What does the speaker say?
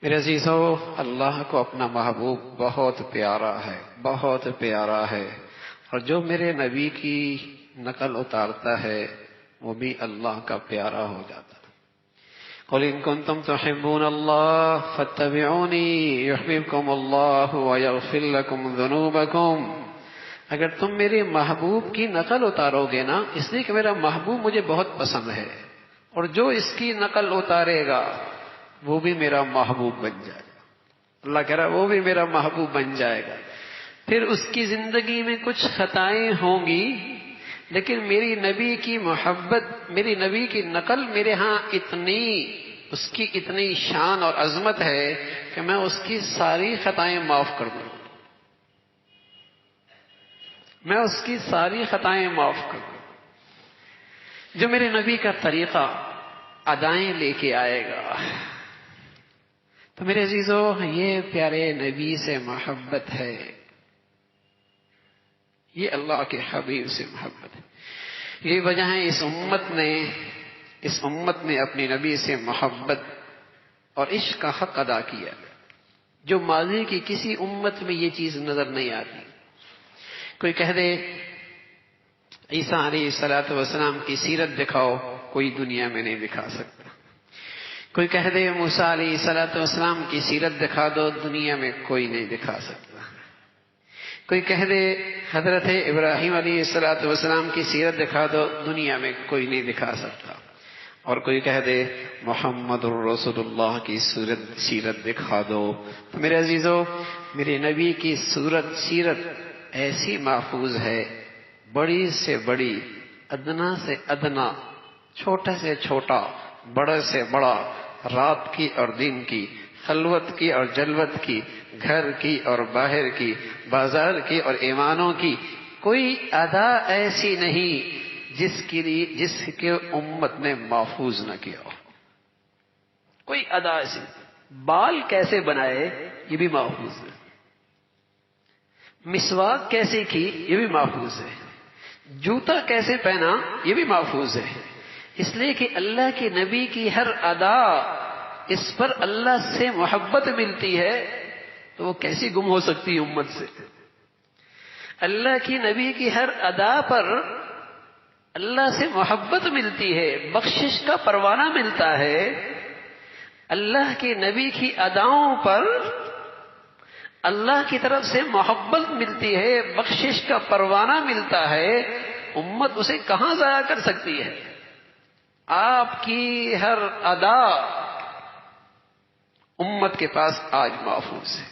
میرے عزیزو، اللہ کو اپنا محبوب بہت پیارا ہے، بہت پیارا ہے، اور جو میرے نبی کی نقل اتارتا ہے وہ بھی اللہ کا پیارا ہو جاتا ہے۔ قل ان کنتم تحبون اللہ فاتبعونی یحببکم اللہ ویغفر لکم ذنوبکم۔ اگر تم میرے محبوب کی نقل اتارو گے نا، اس لیے کہ میرا محبوب مجھے بہت پسند ہے، اور جو اس کی نقل اتارے گا وہ بھی میرا محبوب بن جائے گا۔ اللہ کہہ رہا ہے وہ بھی میرا محبوب بن جائے گا۔ پھر اس کی زندگی میں کچھ خطائیں ہوں گی، لیکن میری نبی کی محبت، میری نبی کی نقل میرے ہاں اس کی اتنی شان اور عظمت ہے کہ میں اس کی ساری خطائیں معاف کر دوں، میں اس کی ساری خطائیں معاف کر دوں۔ جو میرے نبی کا طریقہ ادائیں لے کے آئے گا، تو میرے عزیزو یہ پیارے نبی سے محبت ہے، یہ اللہ کے حبیب سے محبت ہے۔ یہ وجہ ہے اس امت نے اپنی نبی سے محبت اور عشق کا حق ادا کیا، جو ماضی کی کسی امت میں یہ چیز نظر نہیں آتی۔ کوئی کہہ دے عیسیٰ علیہ السلام کی سیرت دکھاؤ، کوئی دنیا میں نہیں دکھا سکتا۔ کوئی کہہ دے موسیٰ علیہ السلام کی سیرت دکھا دو، دنیا میں کوئی نہیں دکھا سکتا۔ کوئی کہہ دے حضرت ابراہیم علیہ السلام کی سیرت دکھا دو، دنیا میں کوئی نہیں دکھا سکتا۔ اور کوئی کہہ دے محمد الرسول اللہ کی سیرت دکھا دو۔ تو میرے عزیزو، میرے نبی کی سیرت ایسی محفوظ ہے، بڑی سے بڑی، ادنا سے ادنا، چھوٹا سے چھوٹا، بڑا سے بڑا، رات کی اور دن کی، خلوت کی اور جلوت کی، گھر کی اور باہر کی، بازار کی اور ایوانوں کی، کوئی ادا ایسی نہیں جس کی امت نے محفوظ نہ کیا ہو۔ کوئی ادا ایسی، بال کیسے بنائے یہ بھی محفوظ ہے، مسواک کیسے کی یہ بھی محفوظ ہے، جوتا کیسے پہنا یہ بھی محفوظ ہے۔ اس لیے کہ اللہ کے نبی کی ہر ادا، اس پر اللہ سے محبت ملتی ہے، تو وہ کیسی گم ہو سکتی ہے امت سے؟ اللہ کی نبی کی ہر ادا پر اللہ سے محبت ملتی ہے، بخشش کا پروانہ ملتا ہے۔ اللہ کے نبی کی اداؤں پر اللہ کی طرف سے محبت ملتی ہے، بخشش کا پروانہ ملتا ہے، امت اسے کہاں ضائع کر سکتی ہے؟ آپ کی ہر ادا امت کے پاس آج محفوظ ہے۔